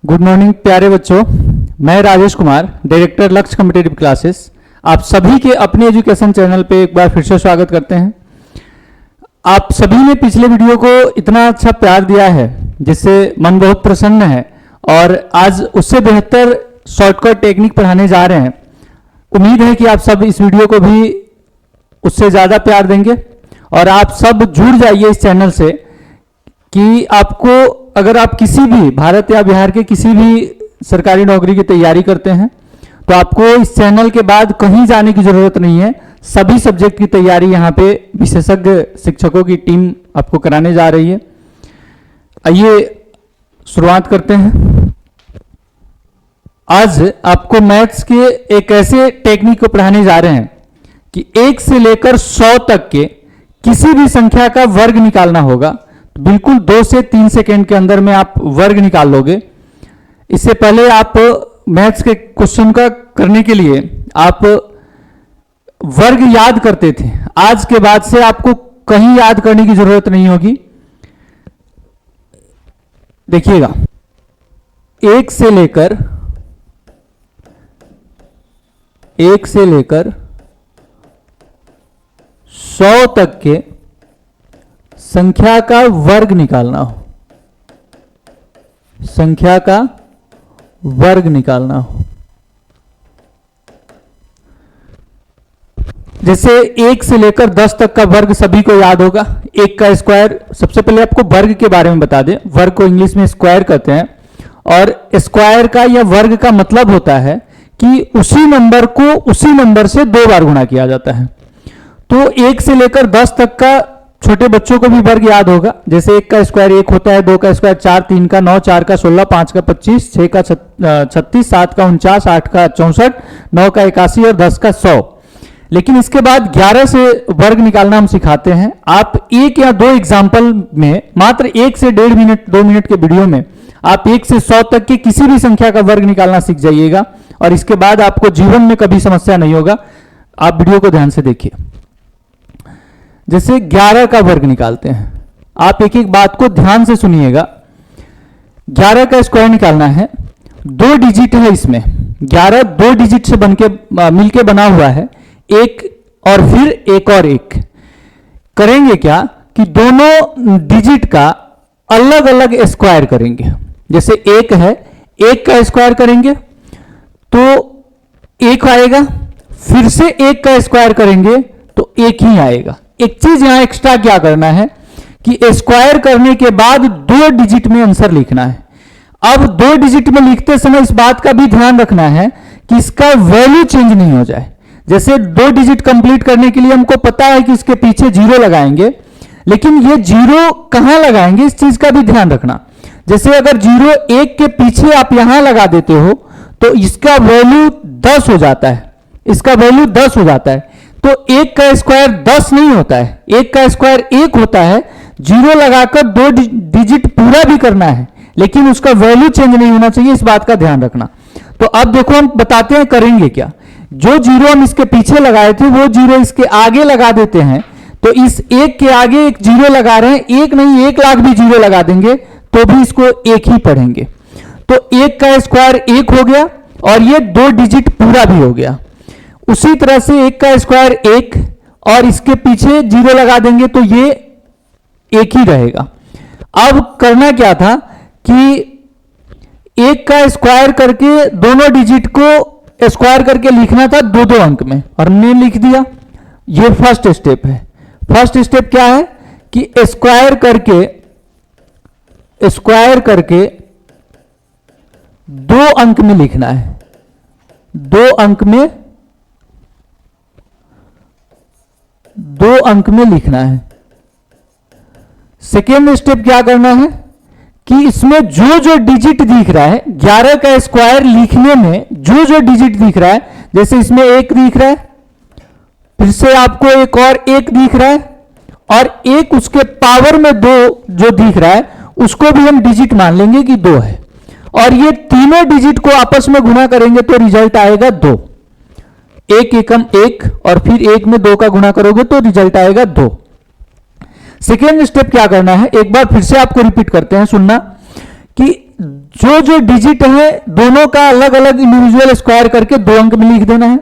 Good morning प्यारे बच्चों। मैं राजेश कुमार, डायरेक्टर लक्ष्य कॉम्पिटिटिव क्लासेस, आप सभी के अपने एजुकेशन चैनल पे एक बार फिर से स्वागत करते हैं। आप सभी ने पिछले वीडियो को इतना अच्छा प्यार दिया है जिससे मन बहुत प्रसन्न है और आज उससे बेहतर शॉर्टकट टेक्निक पढ़ाने जा रहे हैं। उम्मीद है कि आप सब इस वीडियो को भी उससे ज़्यादा प्यार देंगे और आप सब जुड़ जाइए इस चैनल से कि आपको अगर आप किसी भी भारत या बिहार के किसी भी सरकारी नौकरी की तैयारी करते हैं तो आपको इस चैनल के बाद कहीं जाने की जरूरत नहीं है। सभी सब्जेक्ट की तैयारी यहाँ पे विशेषज्ञ शिक्षकों की टीम आपको कराने जा रही है। आइए शुरुआत करते हैं। आज आपको मैथ्स के एक ऐसे टेक्निक को पढ़ाने जा रहे हैं कि 1 से लेकर 100 तक के किसी भी संख्या का वर्ग निकालना होगा। बिल्कुल 2 से 3 सेकेंड के अंदर में आप वर्ग निकाल लोगे। इससे पहले आप मैथ्स के क्वेश्चन का करने के लिए आप वर्ग याद करते थे, आज के बाद से आपको कहीं याद करने की जरूरत नहीं होगी। देखिएगा, 1 से लेकर 100 तक के संख्या का वर्ग निकालना हो, संख्या का वर्ग निकालना हो। जैसे 1 से लेकर 10 तक का वर्ग सभी को याद होगा। 1 का स्क्वायर, सबसे पहले आपको वर्ग के बारे में बता दें। वर्ग को इंग्लिश में स्क्वायर कहते हैं और स्क्वायर का या वर्ग का मतलब होता है कि उसी नंबर को उसी नंबर से 2 बार गुणा किया जाता है। तो 1 से लेकर 10 तक का छोटे बच्चों को भी वर्ग याद होगा। जैसे 1 का स्क्वायर 1 होता है, 2 का स्क्वायर 4, 3 का 9, 4 का 16, 5 का 25, 6 का 36, 7 का 49, 8 का 64, 9 का 81 और 10 का 100। लेकिन इसके बाद 11 से वर्ग निकालना हम सिखाते हैं। आप 1 या 2 एग्जाम्पल में मात्र 1 से 1.5 मिनट 2 मिनट के वीडियो में आप 1 से 100 तक की किसी भी संख्या का वर्ग निकालना सीख जाइएगा और इसके बाद आपको जीवन में कभी समस्या नहीं होगा। आप वीडियो को ध्यान से देखिए। जैसे 11 का वर्ग निकालते हैं, आप एक एक बात को ध्यान से सुनिएगा। 11 का स्क्वायर निकालना है, 2 डिजिट है इसमें। 11 2 डिजिट से बनके मिलके बना हुआ है, एक और फिर एक और एक। करेंगे क्या कि दोनों डिजिट का अलग अलग स्क्वायर करेंगे। जैसे 1 है, 1 का स्क्वायर करेंगे तो 1 आएगा, फिर से 1 का स्क्वायर करेंगे तो 1 ही आएगा। एक चीज यहां एक्स्ट्रा क्या करना है कि स्क्वायर करने के बाद 2 डिजिट में आंसर लिखना है। अब 2 डिजिट में लिखते समय इस बात का भी ध्यान रखना है कि इसका वैल्यू चेंज नहीं हो जाए। जैसे 2 डिजिट कंप्लीट करने के लिए हमको पता है कि इसके पीछे 0 लगाएंगे, लेकिन ये 0 कहां लगाएंगे इस चीज का भी ध्यान रखना। जैसे अगर 0 1 के पीछे आप यहां लगा देते हो तो इसका वैल्यू 10 हो जाता है, इसका वैल्यू 10 हो जाता है। तो 1 का स्क्वायर 10 नहीं होता है, 1 का स्क्वायर 1 होता है। 0 लगाकर 2 डिजिट पूरा भी करना है लेकिन उसका वैल्यू चेंज नहीं होना चाहिए, इस बात का ध्यान रखना। तो अब देखो हम बताते हैं करेंगे क्या। जो 0 हम इसके पीछे लगाए थे वो 0 इसके आगे लगा देते हैं। तो इस 1 के आगे एक 0 लगा रहे हैं, 1 नहीं 1 लाख भी 0 लगा देंगे तो भी इसको 1 ही पढ़ेंगे। तो 1 का स्क्वायर 1 हो गया और ये 2 डिजिट पूरा भी हो गया। उसी तरह से 1 का स्क्वायर 1 और इसके पीछे 0 लगा देंगे तो ये 1 ही रहेगा। अब करना क्या था कि 1 का स्क्वायर करके दोनों डिजिट को स्क्वायर करके लिखना था 2-2 अंक में और हमने लिख दिया। ये फर्स्ट स्टेप है। फर्स्ट स्टेप क्या है कि स्क्वायर करके 2 अंक में लिखना है, 2 अंक में लिखना है। सेकेंड स्टेप क्या करना है कि इसमें जो जो डिजिट दिख रहा है 11 का स्क्वायर लिखने में जो जो डिजिट दिख रहा है, जैसे इसमें 1 दिख रहा है, फिर से आपको एक और 1 दिख रहा है और एक उसके पावर में 2 जो दिख रहा है उसको भी हम डिजिट मान लेंगे कि 2 है और ये तीनों डिजिट को आपस में गुणा करेंगे तो रिजल्ट आएगा 2। 1 एकम 1 और फिर 1 में 2 का गुणा करोगे तो रिजल्ट आएगा 2। सेकेंड स्टेप क्या करना है, एक बार फिर से आपको रिपीट करते हैं, सुनना कि जो जो डिजिट है दोनों का अलग अलग इंडिविजुअल स्क्वायर करके 2 अंक में लिख देना है।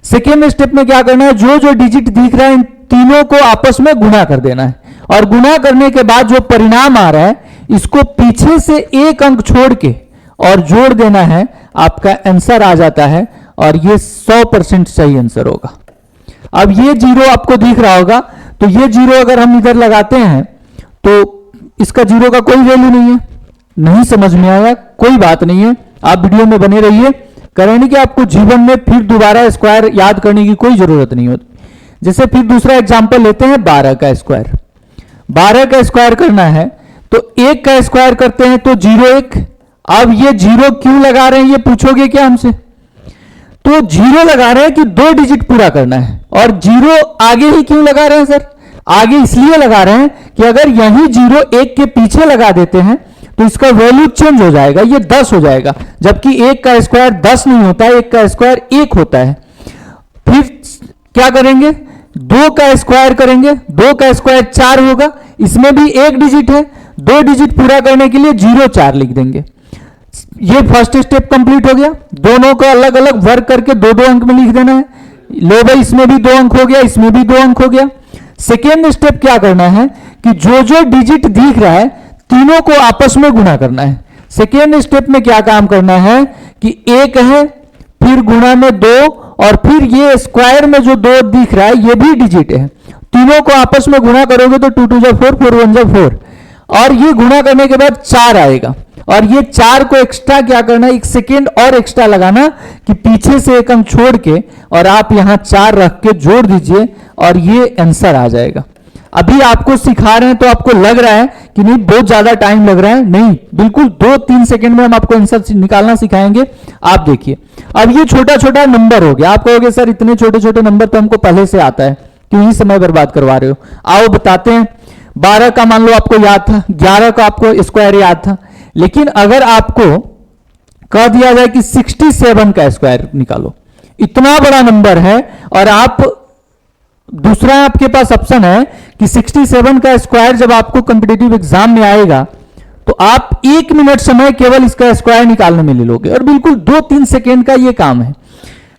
सेकेंड स्टेप में क्या करना है, जो जो डिजिट दिख रहा है इन तीनों को आपस में गुणा कर देना है, और गुणा करने के बाद जो परिणाम आ रहा है इसको पीछे से 1 अंक छोड़ के और जोड़ देना है, आपका आंसर आ जाता है, और ये 100% सही आंसर होगा। अब ये 0 आपको दिख रहा होगा, तो ये 0 अगर हम इधर लगाते हैं तो इसका 0 का कोई वैल्यू नहीं है। नहीं समझ में आया, कोई बात नहीं है, आप वीडियो में बने रहिए। करेंगे कि आपको जीवन में फिर दोबारा स्क्वायर याद करने की कोई जरूरत नहीं होती। जैसे फिर दूसरा एग्जांपल लेते हैं 12 का स्क्वायर। 12 का स्क्वायर करना है तो 1 का स्क्वायर करते हैं तो 0 1। अब ये 0 क्यों लगा रहे हैं ये पूछोगे क्या हमसे? तो 0 लगा रहे हैं कि 2 डिजिट पूरा करना है। और 0 आगे ही क्यों लगा रहे हैं सर? आगे इसलिए लगा रहे हैं कि अगर यही 0 1 के पीछे लगा देते हैं तो इसका वैल्यू चेंज हो जाएगा, ये 10 हो जाएगा, जबकि 1 का स्क्वायर 10 नहीं होता है, 1 का स्क्वायर 1 होता है। फिर क्या करेंगे, 2 का स्क्वायर करेंगे, 2 का स्क्वायर 4 होगा, इसमें भी 1 डिजिट है, 2 डिजिट पूरा करने के लिए 0 4 लिख देंगे। ये फर्स्ट स्टेप कंप्लीट हो गया। दोनों को अलग अलग वर्ग करके 2 अंक में लिख देना है। लो भाई, इसमें भी 2 अंक हो गया, इसमें भी 2 अंक हो गया। सेकेंड स्टेप क्या करना है कि जो जो डिजिट दिख रहा है तीनों को आपस में गुणा करना है। सेकेंड स्टेप में क्या काम करना है कि 1 है, फिर गुणा में 2, और फिर ये स्क्वायर में जो 2 दिख रहा है ये भी डिजिट है, तीनों को आपस में गुणा करोगे तो 2 2 जा 4, 4 1 जा 4, और ये गुणा करने के बाद 4 आएगा। और ये 4 को एक्स्ट्रा क्या करना है, 1 सेकेंड और एक्स्ट्रा लगाना कि पीछे से 1 अंक छोड़ के और आप यहां 4 रख के जोड़ दीजिए और ये आंसर आ जाएगा। अभी आपको सिखा रहे हैं तो आपको लग रहा है कि नहीं बहुत ज्यादा टाइम लग रहा है, नहीं, बिल्कुल 2-3 सेकंड में हम आपको आंसर निकालना सिखाएंगे। आप देखिए, अब ये छोटा छोटा नंबर हो गया। आप कहोगे सर इतने छोटे छोटे नंबर तो हमको पहले से आता है, क्यों ही समय बर्बाद करवा रहे हो? आओ बताते हैं। 12 का मान लो आपको याद था, 11 का आपको स्क्वायर याद था, लेकिन अगर आपको कह दिया जाए कि 67 का स्क्वायर निकालो, इतना बड़ा नंबर है, और आप दूसरा आपके पास ऑप्शन है कि 67 का स्क्वायर जब आपको कॉम्पिटिटिव एग्जाम में आएगा तो आप 1 मिनट समय केवल इसका स्क्वायर निकालने में ले लोगे, और बिल्कुल 2-3 सेकेंड का ये काम है।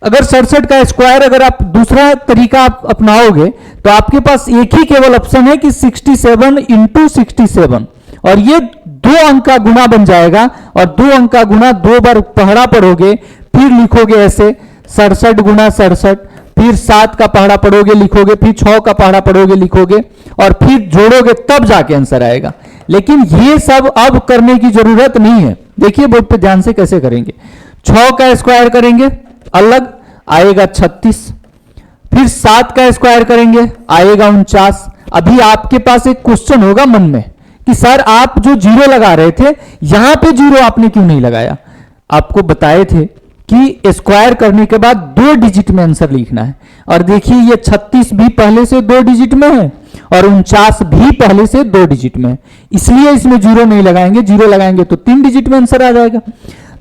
अगर 67 का स्क्वायर अगर आप दूसरा तरीका आप अपनाओगे तो आपके पास एक ही केवल ऑप्शन है कि 67 इंटू 67, और ये 2 अंक का गुणा बन जाएगा, और 2 अंक का गुणा 2 बार पहाड़ा पढ़ोगे, फिर लिखोगे ऐसे 67 गुणा 67, फिर 7 का पहाड़ा पढ़ोगे लिखोगे, फिर 6 का पहाड़ा पढ़ोगे लिखोगे, और फिर जोड़ोगे, तब जाके आंसर आएगा। लेकिन ये सब अब करने की जरूरत नहीं है। देखिए बोर्ड पे ध्यान से कैसे करेंगे। 6 का स्क्वायर करेंगे अलग, आएगा 36, फिर 7 का स्क्वायर करेंगे आएगा 49। अभी आपके पास एक क्वेश्चन होगा मन में कि सर आप जो 0 लगा रहे थे यहां पे 0 आपने क्यों नहीं लगाया? आपको बताए थे कि स्क्वायर करने के बाद 2 डिजिट में आंसर लिखना है, और देखिए ये 36 भी पहले से 2 डिजिट में है और 49 भी पहले से 2 डिजिट में है, इसलिए इसमें 0 नहीं लगाएंगे। 0 लगाएंगे तो 3 डिजिट में आंसर आ जाएगा।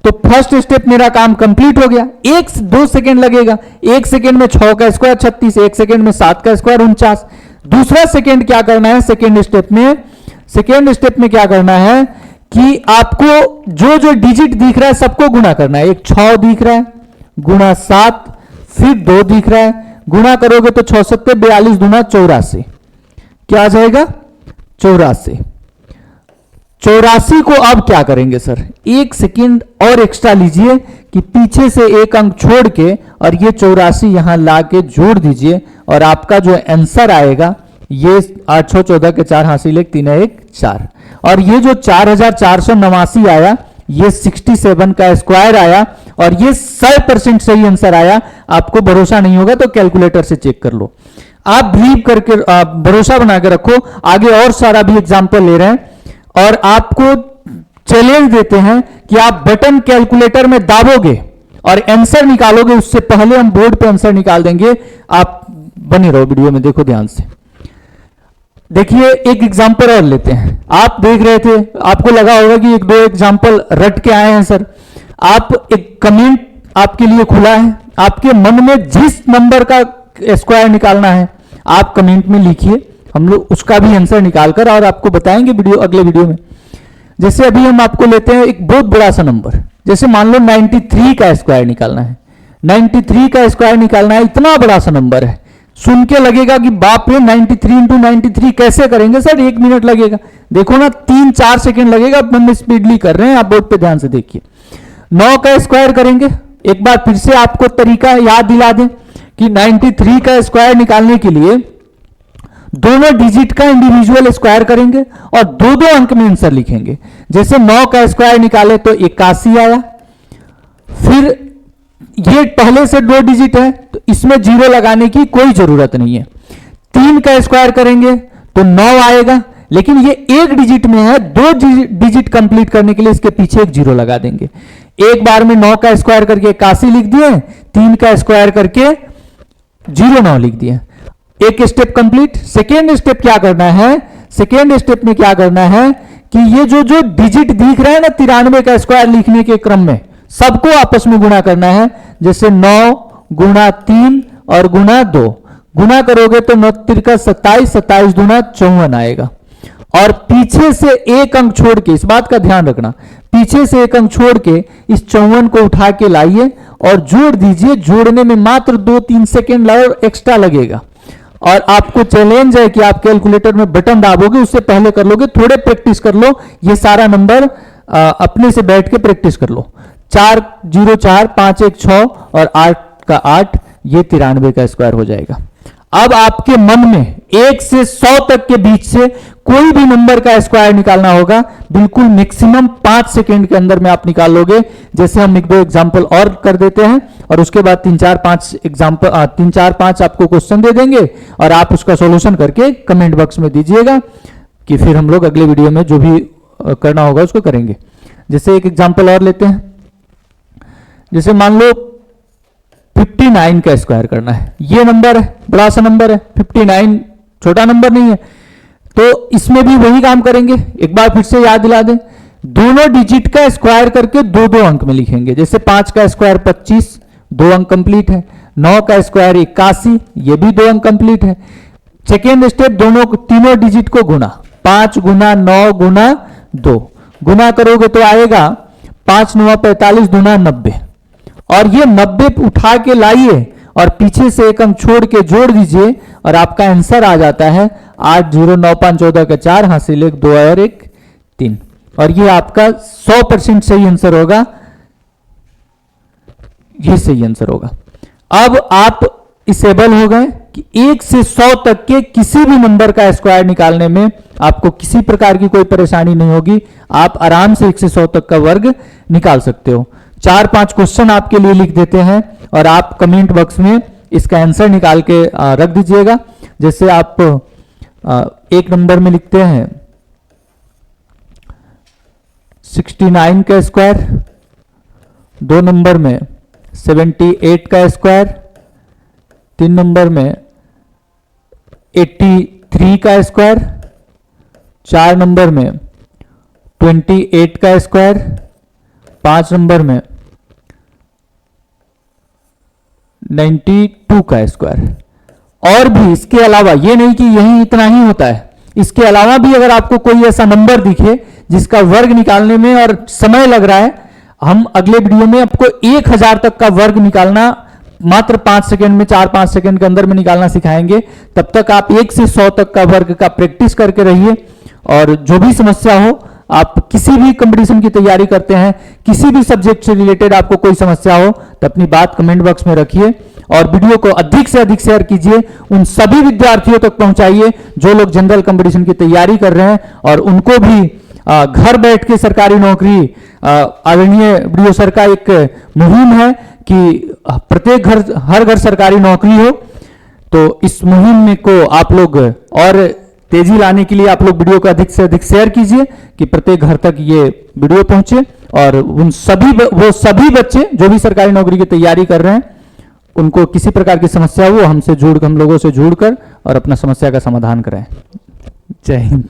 तो फर्स्ट स्टेप मेरा काम कंप्लीट हो गया। 1-2 सेकेंड लगेगा। 1 सेकेंड में 6 का स्क्वायर 36, 1 सेकेंड में 7 का स्क्वायर 49। दूसरा सेकेंड क्या करना है, सेकेंड स्टेप में क्या करना है कि आपको जो जो डिजिट दिख रहा है सबको गुणा करना है। एक 6 दिख रहा है, गुणा 7, फिर 2 दिख रहा है, गुणा करोगे तो 6 7 42 दूना 84, क्या आ जाएगा 84। 84 को अब क्या करेंगे सर, 1 सेकेंड और एक्स्ट्रा लीजिए कि पीछे से 1 अंक छोड़ के और ये 84 यहां ला के जोड़ दीजिए, और आपका जो आंसर आएगा ये 8 6 14 के 4 हासिल 1 3 1 4, और ये जो 4489 आया ये 67 का स्क्वायर आया, और ये 100% सही आंसर आया। आपको भरोसा नहीं होगा तो कैलकुलेटर से चेक कर लो। आप बिलीव करके भरोसा बना के रखो। आगे और सारा भी एग्जाम्पल ले रहे हैं, और आपको चैलेंज देते हैं कि आप बटन कैलकुलेटर में दाबोगे और आंसर निकालोगे, उससे पहले हम बोर्ड पे आंसर निकाल देंगे। आप बने रहो वीडियो में, देखो ध्यान से। देखिए एक एग्जाम्पल और लेते हैं। आप देख रहे थे, आपको लगा होगा कि 1-2 एग्जाम्पल रट के आए हैं सर। आप एक कमेंट आपके लिए खुला है, आपके मन में जिस नंबर का स्क्वायर निकालना है आप कमेंट में लिखिए, हम लोग उसका भी आंसर निकालकर और आपको बताएंगे अगले वीडियो में। जैसे अभी हम आपको लेते हैं एक बहुत बड़ा सा नंबर, जैसे मान लो 93 का स्क्वायर निकालना है। 93 का स्क्वायर निकालना है, इतना बड़ा सा नंबर है। सुन के लगेगा कि बाप रे 93 इंटू 93 कैसे करेंगे सर, 1 मिनट लगेगा। देखो ना 3-4 सेकंड लगेगा, हम स्पीडली कर रहे हैं, आप बोर्ड पे ध्यान से देखिए। 9 का स्क्वायर करेंगे, एक बार फिर से आपको तरीका याद दिला दें कि 93 का स्क्वायर निकालने के लिए दोनों डिजिट का इंडिविजुअल स्क्वायर करेंगे और दो दो अंक में आंसर लिखेंगे। जैसे 9 का स्क्वायर निकाले तो 81 आया, फिर ये पहले से 2 डिजिट है तो इसमें 0 लगाने की कोई जरूरत नहीं है। 3 का स्क्वायर करेंगे तो 9 आएगा, लेकिन ये 1 डिजिट में है, 2 डिजिट कंप्लीट करने के लिए इसके पीछे एक 0 लगा देंगे। एक बार में 9 का स्क्वायर करके 81 लिख दिए, 3 का स्क्वायर करके 09 लिख दिए। एक स्टेप कंप्लीट। सेकेंड स्टेप क्या करना है, सेकेंड स्टेप में क्या करना है कि ये जो जो डिजिट दिख रहा है ना 93 का स्क्वायर लिखने के क्रम में, सबको आपस में गुणा करना है। जैसे 9 गुणा 3 और गुणा 2, गुणा करोगे तो 9 तिरका 27, 27 गुणा 54 आएगा। और पीछे से एक अंक छोड़ के, इस बात का ध्यान रखना, पीछे से एक अंक छोड़ के इस 54 को उठा के लाइए और जोड़ दीजिए। जोड़ने में मात्र 2-3 सेकेंड एक्स्ट्रा लगेगा। और आपको चैलेंज है कि आप कैलकुलेटर में बटन दाबोगे, उससे पहले कर लोगे। थोड़े प्रैक्टिस कर लो, ये सारा नंबर अपने से बैठ के प्रैक्टिस कर लो। 4 0 4 5 1 6 और 8 का 8, ये 93 का स्क्वायर हो जाएगा। अब आपके मन में 1 से 100 तक के बीच से कोई भी नंबर का स्क्वायर निकालना होगा, बिल्कुल मैक्सिमम 5 सेकेंड के अंदर में आप निकाल लोगे। जैसे हम 1-2 एग्जाम्पल और कर देते हैं और उसके बाद 3-4-5 एग्जाम्पल 3-4-5 आपको क्वेश्चन दे देंगे और आप उसका सॉल्यूशन करके कमेंट बॉक्स में दीजिएगा कि फिर हम लोग अगले वीडियो में जो भी करना होगा उसको करेंगे। जैसे एक एग्जाम्पल और लेते हैं, जैसे मान लो 59 का स्क्वायर करना है। ये नंबर है, बड़ा सा नंबर है, 59 छोटा नंबर नहीं है, तो इसमें भी वही काम करेंगे। एक बार फिर से याद दिला दें, दोनों डिजिट का स्क्वायर करके 2-2 अंक में लिखेंगे। जैसे 5 का स्क्वायर 25, 2 अंक कंप्लीट है। 9 का स्क्वायर 81, ये भी 2 अंक कंप्लीट है। सेकेंड स्टेप, तीनों डिजिट को गुना, 5 गुना 9 गुना 2, गुना करोगे तो आएगा 5 9 45 गुना 90। और ये 90 उठा के लाइए और पीछे से एक अंक छोड़ के जोड़ दीजिए और आपका आंसर आ जाता है 8 0 9 5 14 का 4 हासिल 1 2 और 1 3। और ये आपका 100% सही आंसर होगा, ये सही आंसर होगा। अब आप इस एबल हो गए कि 1 से 100 तक के किसी भी नंबर का स्क्वायर निकालने में आपको किसी प्रकार की कोई परेशानी नहीं होगी। आप आराम से 1 से 100 तक का वर्ग निकाल सकते हो। 4-5 क्वेश्चन आपके लिए लिख देते हैं और आप कमेंट बॉक्स में इसका आंसर निकाल के रख दीजिएगा। जैसे आप एक नंबर में लिखते हैं 69 का स्क्वायर, 2 नंबर में 78 का स्क्वायर, 3 नंबर में 83 का स्क्वायर, 4 नंबर में 28 का स्क्वायर, 5 नंबर में 92 का स्क्वायर। और भी इसके अलावा, ये नहीं कि यही इतना ही होता है, इसके अलावा भी अगर आपको कोई ऐसा नंबर दिखे जिसका वर्ग निकालने में और समय लग रहा है, हम अगले वीडियो में आपको 1000 तक का वर्ग निकालना मात्र 5 सेकंड में, 4-5 सेकंड के अंदर में निकालना सिखाएंगे। तब तक आप 1 से 100 तक का वर्ग का प्रैक्टिस करके रहिए। और जो भी समस्या हो, आप किसी भी कंपटीशन की तैयारी करते हैं, किसी भी सब्जेक्ट से रिलेटेड आपको कोई समस्या हो तो अपनी बात कमेंट बॉक्स में रखिए और वीडियो को अधिक से अधिक शेयर कीजिए। उन सभी विद्यार्थियों तक पहुंचाइए जो लोग जनरल कंपटीशन की तैयारी कर रहे हैं और उनको भी घर बैठ के सरकारी नौकरी, आदरणीय वीडियो सर का एक मुहिम है कि प्रत्येक हर घर सरकारी नौकरी हो। तो इस मुहिम में को आप लोग और तेजी लाने के लिए आप लोग वीडियो को अधिक से अधिक शेयर कीजिए कि प्रत्येक घर तक ये वीडियो पहुंचे और वो सभी बच्चे जो भी सरकारी नौकरी की तैयारी कर रहे हैं, उनको किसी प्रकार की समस्या हो, हम लोगों से जुड़कर और अपना समस्या का समाधान कराएं। जय हिंद।